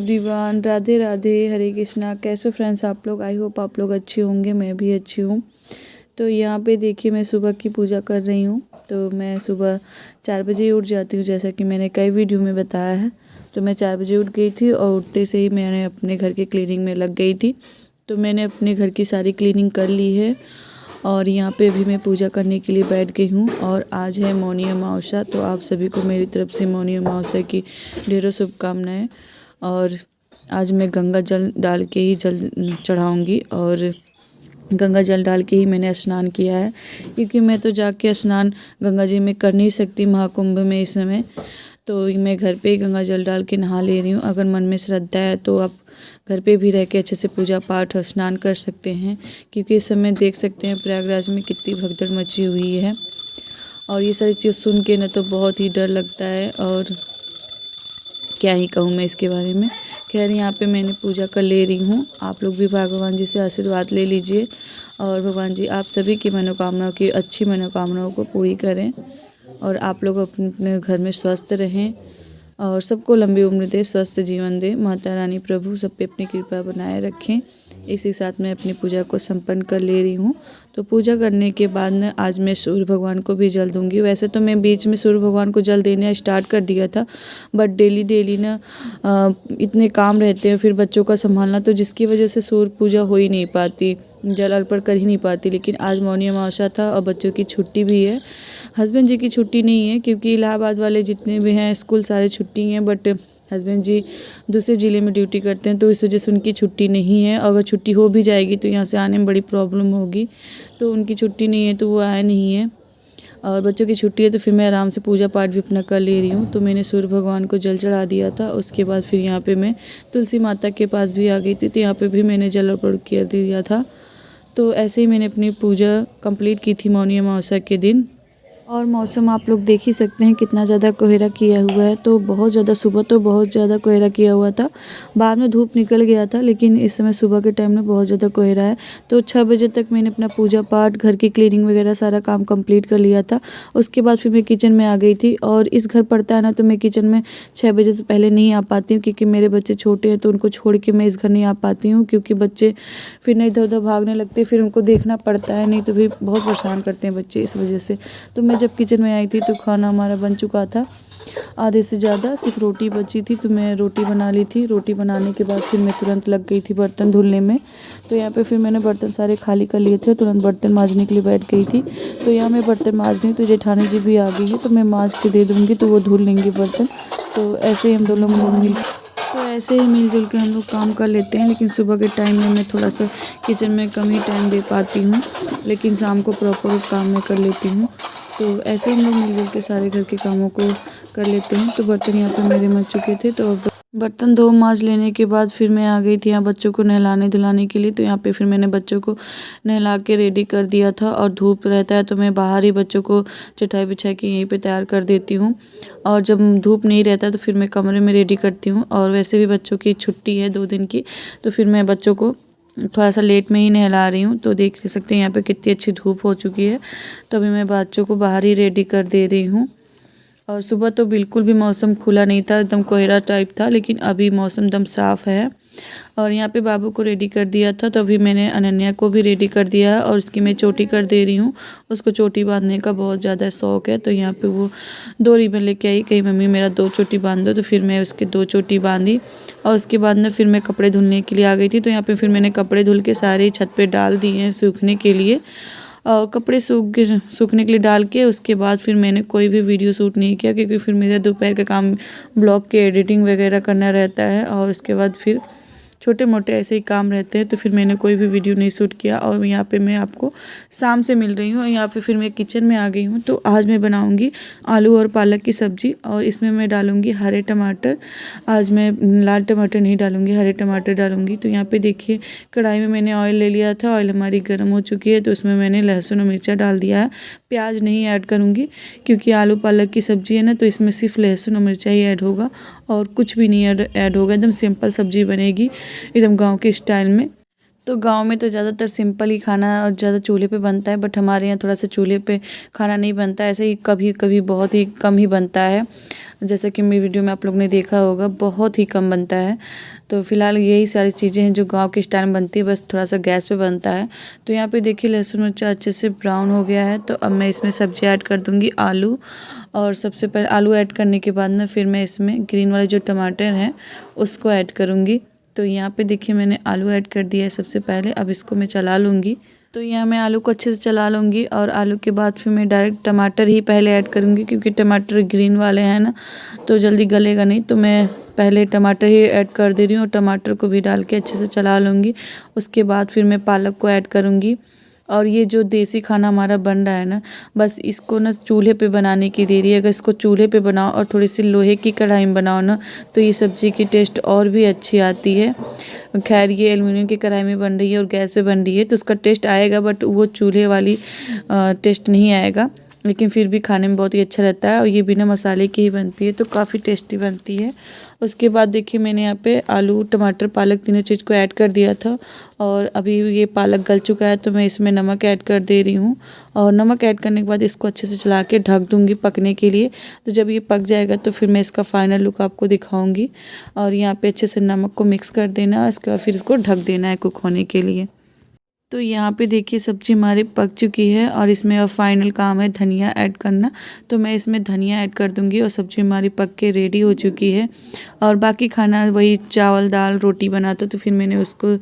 Everyone, Radhe Radhe, Hare Krishna. कैसे friends आप लोग? आई होप आप लोग अच्छे होंगे, मैं भी अच्छी हूँ। तो यहाँ पे देखिए मैं सुबह की पूजा कर रही हूँ। तो मैं सुबह 4 बजे ही उठ जाती हूँ, जैसा कि मैंने कई वीडियो में बताया है। तो मैं 4 बजे उठ गई थी और उठते से ही मैंने अपने घर के क्लीनिंग में लग गई थी। तो मैंने अपने घर की सारी क्लीनिंग कर ली है और यहाँ पे भी मैं पूजा करने के लिए बैठ गई हूँ। और आज है मौनी अमावस्या, तो आप सभी को मेरी तरफ से मौनी अमावस्या की ढेरों शुभकामनाएं। और आज मैं गंगा जल डाल के ही जल चढ़ाऊँगी और गंगा जल डाल के ही मैंने स्नान किया है, क्योंकि मैं तो जाके स्नान गंगा जी में कर नहीं सकती महाकुंभ में इस समय। तो मैं घर पे ही गंगा जल डाल के नहा ले रही हूँ। अगर मन में श्रद्धा है तो आप घर पे भी रह के अच्छे से पूजा पाठ और स्नान कर सकते हैं, क्योंकि इस समय देख सकते हैं प्रयागराज में कितनी भगदड़ मची हुई है। और ये सारी चीज़ सुन के ना तो बहुत ही डर लगता है, और क्या ही कहूँ मैं इसके बारे में। खैर यहाँ पे मैंने पूजा कर ले रही हूँ। आप लोग भी भगवान जी से आशीर्वाद ले लीजिए और भगवान जी आप सभी की मनोकामनाओं की अच्छी मनोकामनाओं को पूरी करें और आप लोग अपने अपने घर में स्वस्थ रहें और सबको लंबी उम्र दे, स्वस्थ जीवन दे। माता रानी प्रभु सब पे अपनी कृपा बनाए रखें। इसी साथ मैं अपनी पूजा को संपन्न कर ले रही हूँ। तो पूजा करने के बाद न आज मैं सूर्य भगवान को भी जल दूँगी। वैसे तो मैं बीच में सूर्य भगवान को जल देना स्टार्ट कर दिया था, बट डेली ना इतने काम रहते हैं, फिर बच्चों का संभालना, तो जिसकी वजह से सूर्य पूजा हो ही नहीं पाती, जल अर्पण कर ही नहीं पाती। लेकिन आज मौनी अमावस्या था और बच्चों की छुट्टी भी है। हस्बैंड जी की छुट्टी नहीं है, क्योंकि इलाहाबाद वाले जितने भी हैं स्कूल सारे छुट्टी हैं, बट हस्बैंड जी दूसरे ज़िले में ड्यूटी करते हैं, तो इस वजह से उनकी छुट्टी नहीं है। अगर छुट्टी हो भी जाएगी तो यहाँ से आने में बड़ी प्रॉब्लम होगी, तो उनकी छुट्टी नहीं है तो वो आए नहीं है। और बच्चों की छुट्टी है तो फिर मैं आराम से पूजा पाठ भी अपना कर ले रही हूँ। तो मैंने सूर्य भगवान को जल चढ़ा दिया था। उसके बाद फिर यहाँ पे मैं तुलसी माता के पास भी आ गई थी, तो यहाँ पे भी मैंने जल अर्पण कर दिया था। तो ऐसे ही मैंने अपनी पूजा कंप्लीट की थी मौनी अमावस्या के दिन। और मौसम आप लोग देख ही सकते हैं कितना ज़्यादा कोहरा किया हुआ है। तो बहुत ज़्यादा सुबह तो बहुत ज़्यादा कोहरा किया हुआ था, बाद में धूप निकल गया था, लेकिन इस समय सुबह के टाइम में बहुत ज़्यादा कोहरा है। तो 6 बजे तक मैंने अपना पूजा पाठ, घर की क्लीनिंग वगैरह सारा काम कंप्लीट कर लिया था। उसके बाद फिर मैं किचन में आ गई थी। और इस घर पड़ता है ना, तो मैं किचन में 6 बजे से पहले नहीं आ पाती हूँ, क्योंकि मेरे बच्चे छोटे हैं, तो उनको छोड़ के मैं इस घर नहीं आ पाती हूँ, क्योंकि बच्चे फिर ना इधर उधर भागने लगते, फिर उनको देखना पड़ता है, नहीं तो फिर बहुत परेशान करते हैं बच्चे इस वजह से। तो मैं जब किचन में आई थी तो खाना हमारा बन चुका था, आधे से ज़्यादा, सिर्फ रोटी बची थी, तो मैं रोटी बना ली थी। रोटी बनाने के बाद फिर मैं तुरंत लग गई थी बर्तन धुलने में। तो यहाँ पे फिर मैंने बर्तन सारे खाली कर लिए थे, तुरंत बर्तन मांजने के लिए बैठ गई थी। तो यहाँ मैं बर्तन मांज रही हूँ, तो जेठानी जी भी आ गई है, तो मैं मांज के दे दूँगी, तो वो धुल लेंगे बर्तन। तो ऐसे ही हम दोनों मिलजुल के हम लोग काम कर लेते हैं। लेकिन सुबह के टाइम में मैं थोड़ा सा किचन में कम ही टाइम दे पाती हूँ, लेकिन शाम को प्रॉपर काम मैं कर लेती हूँ। तो ऐसे हम लोग मिलजुल के सारे घर के कामों को कर लेते हैं। तो बर्तन यहाँ पे मेरे मच चुके थे, तो अब बर्तन धो मांज लेने के बाद फिर मैं आ गई थी यहाँ बच्चों को नहलाने धुलाने के लिए। तो यहाँ पे फिर मैंने बच्चों को नहला के रेडी कर दिया था। और धूप रहता है तो मैं बाहर ही बच्चों को चटाई बिछा के यहीं पे तैयार कर देती हूँ, और जब धूप नहीं रहता तो फिर मैं कमरे में रेडी करती हूँ। और वैसे भी बच्चों की छुट्टी है 2 दिन की, तो फिर मैं बच्चों को थोड़ा सा लेट में ही नहला रही हूँ। तो देख सकते हैं यहाँ पे कितनी अच्छी धूप हो चुकी है। तो अभी मैं बच्चों को बाहर ही रेडी कर दे रही हूँ। और सुबह तो बिल्कुल भी मौसम खुला नहीं था, एकदम कोहरा टाइप था, लेकिन अभी मौसम एकदम साफ़ है। और यहाँ पे बाबू को रेडी कर दिया था, तो अभी मैंने अनन्या को भी रेडी कर दिया है और उसकी मैं चोटी कर दे रही हूँ। उसको चोटी बांधने का बहुत ज़्यादा शौक़ है, तो यहाँ पे वो 2 रिबन लेके आई, कहीं मम्मी मेरा 2 चोटी बांध दो, तो फिर मैं उसके 2 चोटी बांधी। और उसके बाद ना फिर मैं कपड़े धुलने के लिए आ गई थी। तो यहाँ पर फिर मैंने कपड़े धुल के सारे छत पर डाल दिए हैं सूखने के लिए। और कपड़े सूखने के लिए डाल के उसके बाद फिर मैंने कोई भी वीडियो शूट नहीं किया, क्योंकि फिर मेरा दोपहर का काम ब्लॉग के एडिटिंग वगैरह करना रहता है, और उसके बाद फिर छोटे मोटे ऐसे ही काम रहते हैं। तो फिर मैंने कोई भी वीडियो नहीं शूट किया। और यहाँ पे मैं आपको शाम से मिल रही हूँ, और यहाँ पे फिर मैं किचन में आ गई हूँ। तो आज मैं बनाऊँगी आलू और पालक की सब्ज़ी, और इसमें मैं डालूँगी हरे टमाटर। आज मैं लाल टमाटर नहीं डालूँगी, हरे टमाटर डालूँगी। तो यहाँ पे देखिए कढ़ाई में मैंने ऑयल ले लिया था, ऑयल हमारी गर्म हो चुकी है, तो उसमें मैंने लहसुन और मिर्चा डाल दिया है। प्याज नहीं ऐड करूँगी, क्योंकि आलू पालक की सब्ज़ी है ना, तो इसमें सिर्फ लहसुन और मिर्चा ही ऐड होगा और कुछ भी नहीं ऐड होगा। एकदम सिंपल सब्ज़ी बनेगी, एकदम गाँव के स्टाइल में। तो गांव में तो ज़्यादातर सिंपल ही खाना और ज़्यादा चूल्हे पे बनता है, बट हमारे यहाँ थोड़ा सा चूल्हे पे खाना नहीं बनता है, ऐसे ही कभी कभी बहुत ही कम ही बनता है। जैसा कि मेरी वीडियो में आप लोग ने देखा होगा, बहुत ही कम बनता है। तो फिलहाल यही सारी चीज़ें हैं जो गांव के स्टाइल में बनती है, बस थोड़ा सा गैस पे बनता है। तो यहाँ पे देखिए लहसुन मिर्चा अच्छे से ब्राउन हो गया है। तो अब मैं इसमें सब्जी ऐड कर दूँगी, आलू। और सबसे पहले आलू ऐड करने के बाद ना फिर मैं इसमें ग्रीन वाले जो टमाटर हैं उसको ऐड करूँगी। तो यहाँ पे देखिए मैंने आलू ऐड कर दिया है सबसे पहले। अब इसको मैं चला लूँगी। तो यहाँ मैं आलू को अच्छे से चला लूँगी और आलू के बाद फिर मैं डायरेक्ट टमाटर ही पहले ऐड करूँगी, क्योंकि टमाटर ग्रीन वाले हैं ना, तो जल्दी गलेगा नहीं। तो मैं पहले टमाटर ही ऐड कर दे रही हूँ और टमाटर को भी डाल के अच्छे से चला लूँगी। उसके बाद फिर मैं पालक को ऐड करूँगी। और ये जो देसी खाना हमारा बन रहा है ना, बस इसको ना चूल्हे पे बनाने की देरी है। अगर इसको चूल्हे पे बनाओ और थोड़ी सी लोहे की कढ़ाई में बनाओ ना, तो ये सब्ज़ी की टेस्ट और भी अच्छी आती है। खैर ये एल्युमिनियम की कढ़ाई में बन रही है और गैस पे बन रही है, तो उसका टेस्ट आएगा, बट वो चूल्हे वाली टेस्ट नहीं आएगा। लेकिन फिर भी खाने में बहुत ही अच्छा रहता है और ये बिना मसाले की ही बनती है, तो काफ़ी टेस्टी बनती है। उसके बाद देखिए मैंने यहाँ पे आलू टमाटर पालक तीनों चीज़ को ऐड कर दिया था और अभी ये पालक गल चुका है, तो मैं इसमें नमक ऐड कर दे रही हूँ। और नमक ऐड करने के बाद इसको अच्छे से चला के ढक दूँगी पकने के लिए। तो जब ये पक जाएगा तो फिर मैं इसका फाइनल लुक आपको दिखाऊँगी। और यहाँ पे अच्छे से नमक को मिक्स कर देना, इसके बाद फिर इसको ढक देना है कुक होने के लिए। तो यहाँ पे देखिए सब्ज़ी हमारी पक चुकी है और इसमें अब फाइनल काम है धनिया ऐड करना। तो मैं इसमें धनिया ऐड कर दूँगी और सब्ज़ी हमारी पक के रेडी हो चुकी है। और बाकी खाना वही चावल दाल रोटी बनाता, तो फिर मैंने उसको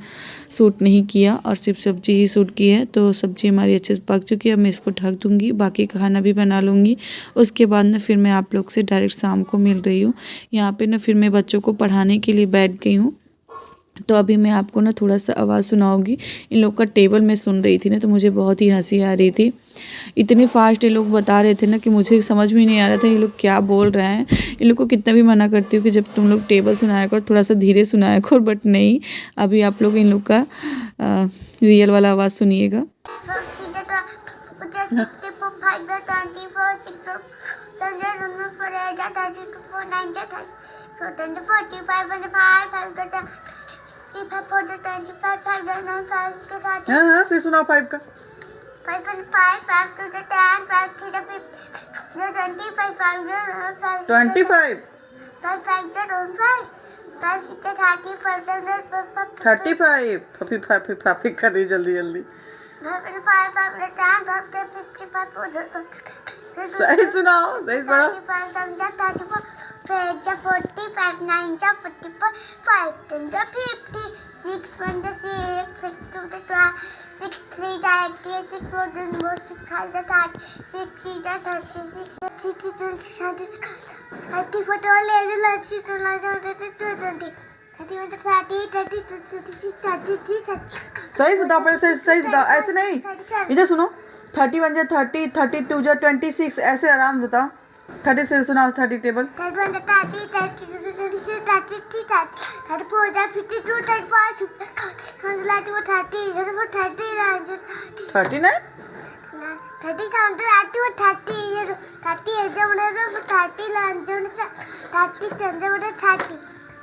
सूट नहीं किया और सिर्फ सब्ज़ी ही सूट की है। तो सब्ज़ी हमारी अच्छे से पक चुकी है, अब मैं इसको ढक दूँगी, बाकी खाना भी बना लूँगी। उसके बाद ना फिर मैं आप लोग से डायरेक्ट शाम को मिल रही हूँ। यहाँ पर ना फिर मैं बच्चों को पढ़ाने के लिए बैठ गई हूँ। तो अभी मैं आपको ना थोड़ा सा आवाज़ सुनाऊंगी। इन लोग का टेबल मैं सुन रही थी ना, तो मुझे बहुत ही हंसी आ रही थी। इतने फास्ट ये लोग बता रहे थे ना कि मुझे समझ में नहीं आ रहा था ये लोग क्या बोल रहे हैं। इन लोग को कितना भी मना करती हूँ कि जब तुम लोग टेबल सुनाया करो थोड़ा सा धीरे सुनाया करो, बट नहीं, अभी आप लोग इन लोग का रियल वाला आवाज़ सुनिएगा। हाँ फिर सुनाओ 5 का। 5 and 5, 5 to the 10, 5 to the 50, 25, 5 to 25 5 to 5, 5 to 30, 35 फफी कर रही जल्दी जल्दी। 5 and 5, 5 to 10, 5 to 55, सही सुनाओ, सही पढ़ो। 35, 7 to 34, 5 to 40, 5 9 to 44, 5 10 to 50, 6 1 to 6, 6 to the 12, 6 3 to 8, 6 4 to 6 5 to 30, 6 6 to 36, 6 to 26, 34 to 11, 6 to 20, 31 to 30, 32 to 36, 33, 34. सही बताओ पहले, सही बताओ, ऐसे नहीं। इधर सुनो, 31 जा 30, 32 जा 26, ऐसे आराम बताओ। 30 से सुनाओ 30 table. 31 to 30, 32 to 36, 33, 34 to 52, 35, 31, 30, 34, 30, 39 37 to 31, 30, 30, 30,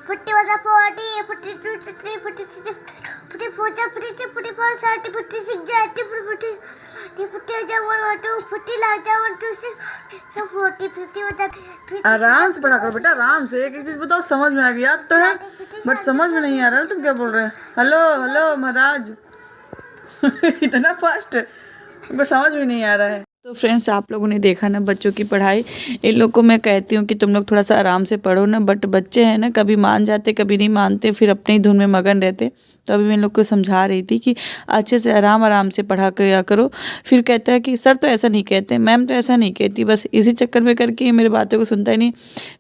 41 to 40, 42 to 3, 43 to 44 to 46, 44 to 30, 46 to 80, 40 to 102, 40 to 126, 40, 50 आराम से पढ़ा करो बेटा, आराम से। एक एक चीज बताओ, समझ में आ गई, याद तो है बट समझ में नहीं आ रहा। तुम क्या बोल रहे हो? हेलो हेलो महाराज इतना फास्ट, तुमको समझ में नहीं आ रहा है। तो फ्रेंड्स आप लोगों ने देखा ना बच्चों की पढ़ाई। इन लोग को मैं कहती हूँ कि तुम लोग थोड़ा सा आराम से पढ़ो ना, बट बच्चे हैं ना, कभी मान जाते कभी नहीं मानते, फिर अपने ही धुन में मगन रहते। तो अभी मैं इन लोग को समझा रही थी कि अच्छे से आराम से पढ़ा किया करो। फिर कहता है कि सर तो ऐसा नहीं कहते, मैम तो ऐसा नहीं कहती, बस इसी चक्कर में करके मेरी बातों को सुनता ही नहीं।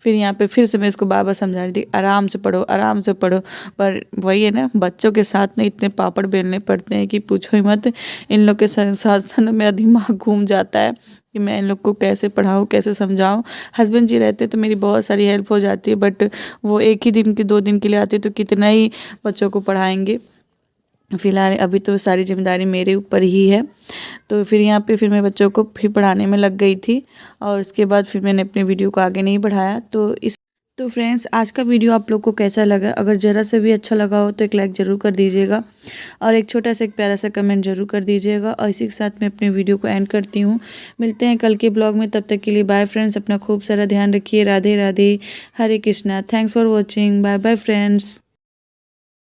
फिर यहाँ पे फिर से मैं इसको बार बार समझा रही थी आराम से पढ़ो, आराम से पढ़ो। पर वही है ना, बच्चों के साथ ना इतने पापड़ बेलने पड़ते हैं कि पूछो ही मत। इन लोग के साथ मेरा दिमाग घूम जाता है कि मैं इन लोग को कैसे पढ़ाऊँ, कैसे समझाऊँ। हस्बैंड जी रहते तो मेरी बहुत सारी हेल्प हो जाती है, बट वो एक ही दिन के 2 दिन के लिए आते तो कितना ही बच्चों को पढ़ाएंगे। फ़िलहाल अभी तो सारी जिम्मेदारी मेरे ऊपर ही है। तो फिर यहाँ पे फिर मैं बच्चों को फिर पढ़ाने में लग गई थी और उसके बाद फिर मैंने अपने वीडियो को आगे नहीं बढ़ाया। तो तो फ्रेंड्स आज का वीडियो आप लोग को कैसा लगा? अगर ज़रा सा भी अच्छा लगा हो तो एक लाइक ज़रूर कर दीजिएगा और एक छोटा सा एक प्यारा सा कमेंट ज़रूर कर दीजिएगा। और इसी के साथ मैं अपने वीडियो को एंड करती हूँ। मिलते हैं कल के ब्लॉग में, तब तक के लिए बाय फ्रेंड्स। अपना खूब सारा ध्यान रखिए। Radhe Radhe, Hare Krishna. Thanks for watching. Bye bye friends.